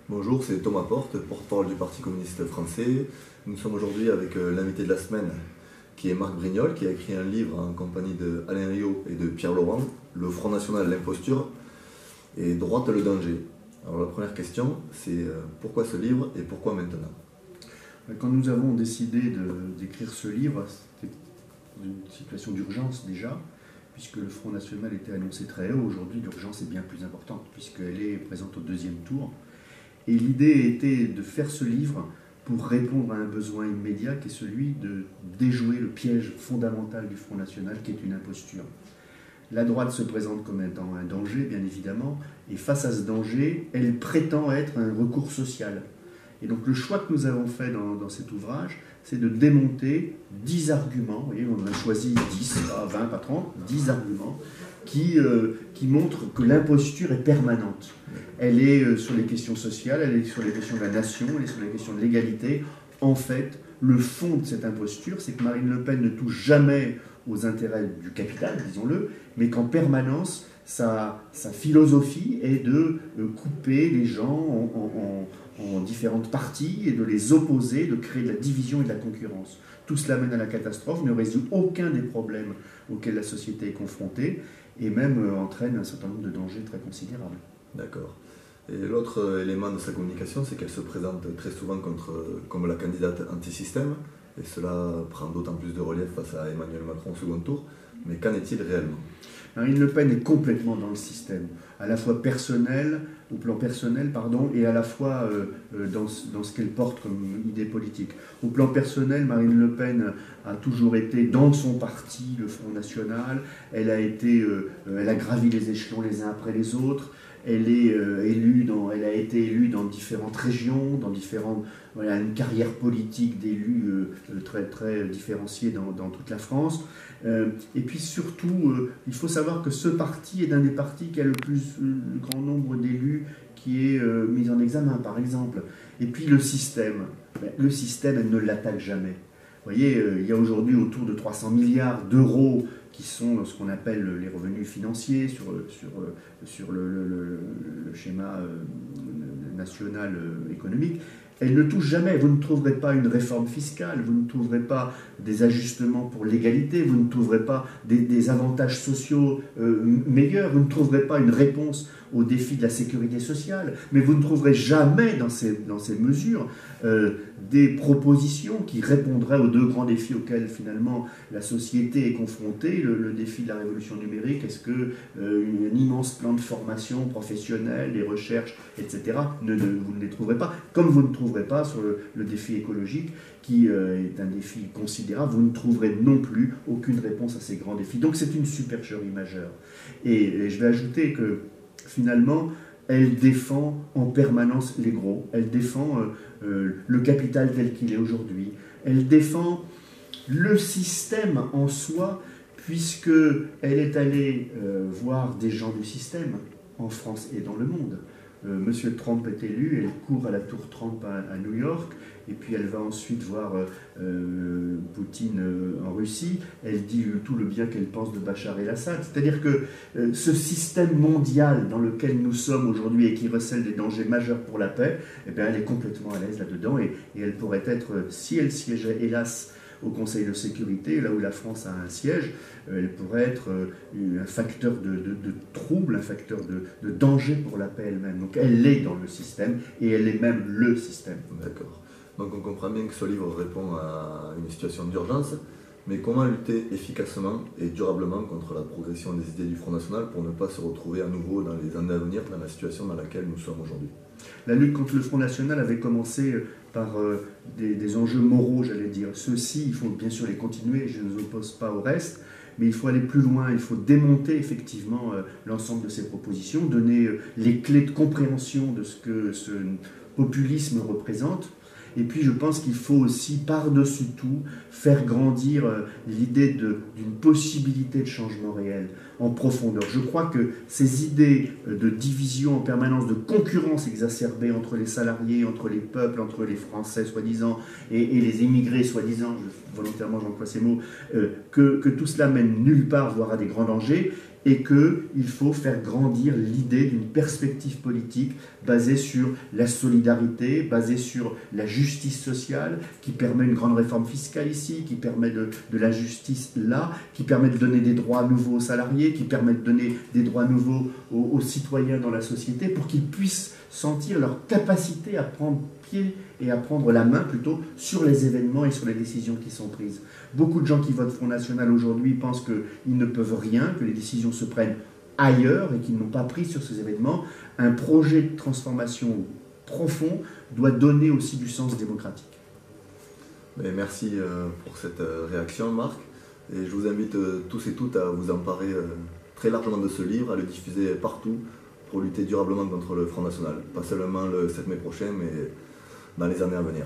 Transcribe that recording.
Bonjour, c'est Thomas Porte, porte-parole du Parti communiste français. Nous sommes aujourd'hui avec l'invité de la semaine, qui est Marc Brignol, qui a écrit un livre en compagnie de Alain Riot et de Pierre Laurent, Le Front National, l'imposture et Droite le danger. Alors la première question, c'est pourquoi ce livre et pourquoi maintenant? Quand nous avons décidé d'écrire ce livre, c'était dans une situation d'urgence déjà, puisque le Front National était annoncé très haut. Aujourd'hui, l'urgence est bien plus importante, puisqu'elle est présente au deuxième tour. Et l'idée était de faire ce livre pour répondre à un besoin immédiat qui est celui de déjouer le piège fondamental du Front National, qui est une imposture. La droite se présente comme étant un danger, bien évidemment, et face à ce danger, elle prétend être un recours social. Et donc le choix que nous avons fait dans cet ouvrage, c'est de démonter 10 arguments, vous voyez, on a choisi 10, pas 20, pas 30, 10 arguments, qui montrent que l'imposture est permanente. Elle est sur les questions sociales, elle est sur les questions de la nation, elle est sur les questions de l'égalité. En fait, le fond de cette imposture, c'est que Marine Le Pen ne touche jamais aux intérêts du capital, disons-le, mais qu'en permanence, sa philosophie est de couper les gens en différentes parties et de les opposer, de créer de la division et de la concurrence. Tout cela mène à la catastrophe, ne résout aucun des problèmes auxquels la société est confrontée et même entraîne un certain nombre de dangers très considérables. D'accord. Et l'autre élément de sa communication, c'est qu'elle se présente très souvent comme la candidate anti-système, et cela prend d'autant plus de relief face à Emmanuel Macron au second tour. Mais qu'en est-il réellement? Marine Le Pen est complètement dans le système, à la fois personnel, au plan personnel, pardon, et à la fois dans ce qu'elle porte comme idée politique. Au plan personnel, Marine Le Pen a toujours été dans son parti, le Front National. Elle a gravi les échelons les uns après les autres. Elle a été élue dans différentes régions, voilà, une carrière politique d'élue très, très différenciée dans toute la France. Et puis surtout, il faut savoir que ce parti est l'un des partis qui a le grand nombre d'élus qui est mis en examen, par exemple. Et puis le système, elle ne l'attaque jamais. Vous voyez, il y a aujourd'hui autour de 300 milliards d'euros qui sont ce qu'on appelle les revenus financiers sur le schéma national économique. Elle ne touche jamais. Vous ne trouverez pas une réforme fiscale, vous ne trouverez pas des ajustements pour l'égalité, vous ne trouverez pas des avantages sociaux meilleurs, vous ne trouverez pas une réponse aux défis de la sécurité sociale, mais vous ne trouverez jamais dans ces mesures des propositions qui répondraient aux deux grands défis auxquels finalement la société est confrontée, le défi de la révolution numérique, est-ce qu'un immense plan de formation professionnelle, les recherches, etc., vous ne les trouverez pas, comme vous ne trouverez pas sur le défi écologique, qui est un défi considérable, vous ne trouverez non plus aucune réponse à ces grands défis. Donc c'est une supercherie majeure. Et je vais ajouter que finalement, elle défend en permanence les gros, elle défend le capital tel qu'il est aujourd'hui, elle défend le système en soi, puisqu'elle est allée voir des gens du système en France et dans le monde. Monsieur Trump est élu, elle court à la tour Trump à New York, et puis elle va ensuite voir Poutine en Russie. Elle dit tout le bien qu'elle pense de Bachar el-Assad. C'est-à-dire que ce système mondial dans lequel nous sommes aujourd'hui et qui recèle des dangers majeurs pour la paix, eh bien, elle est complètement à l'aise là-dedans, et elle pourrait être, si elle siégeait, hélas, au Conseil de sécurité, là où la France a un siège, elle pourrait être un facteur de trouble, un facteur de danger pour la paix elle-même. Donc elle est dans le système, et elle est même le système. D'accord. Donc on comprend bien que ce livre répond à une situation d'urgence, mais comment lutter efficacement et durablement contre la progression des idées du Front National pour ne pas se retrouver à nouveau dans les années à venir dans la situation dans laquelle nous sommes aujourd'hui? La lutte contre le Front National avait commencé par des enjeux moraux, j'allais dire. Ceux-ci, il faut bien sûr les continuer, je ne les oppose pas au reste, mais il faut aller plus loin, il faut démonter effectivement l'ensemble de ces propositions, donner les clés de compréhension de ce que ce populisme représente. Et puis je pense qu'il faut aussi, par-dessus tout, faire grandir l'idée d'une possibilité de changement réel en profondeur. Je crois que ces idées de division en permanence, de concurrence exacerbée entre les salariés, entre les peuples, entre les Français soi-disant et les immigrés soi-disant, volontairement j'emploie ces mots, que tout cela mène nulle part, voire à des grands dangers. et qu'il faut faire grandir l'idée d'une perspective politique basée sur la solidarité, basée sur la justice sociale, qui permet une grande réforme fiscale ici, qui permet de la justice là, qui permet de donner des droits nouveaux aux salariés, qui permet de donner des droits nouveaux aux citoyens dans la société, pour qu'ils puissent sentir leur capacité à prendre pied et à prendre la main plutôt sur les événements et sur les décisions qui sont prises. Beaucoup de gens qui votent Front National aujourd'hui pensent qu'ils ne peuvent rien, que les décisions se prennent ailleurs et qu'ils n'ont pas pris sur ces événements. Un projet de transformation profond doit donner aussi du sens démocratique. Mais merci pour cette réaction, Marc. Et je vous invite tous et toutes à vous emparer très largement de ce livre, à le diffuser partout pour lutter durablement contre le Front National. Pas seulement le 7 mai prochain, mais dans les années à venir.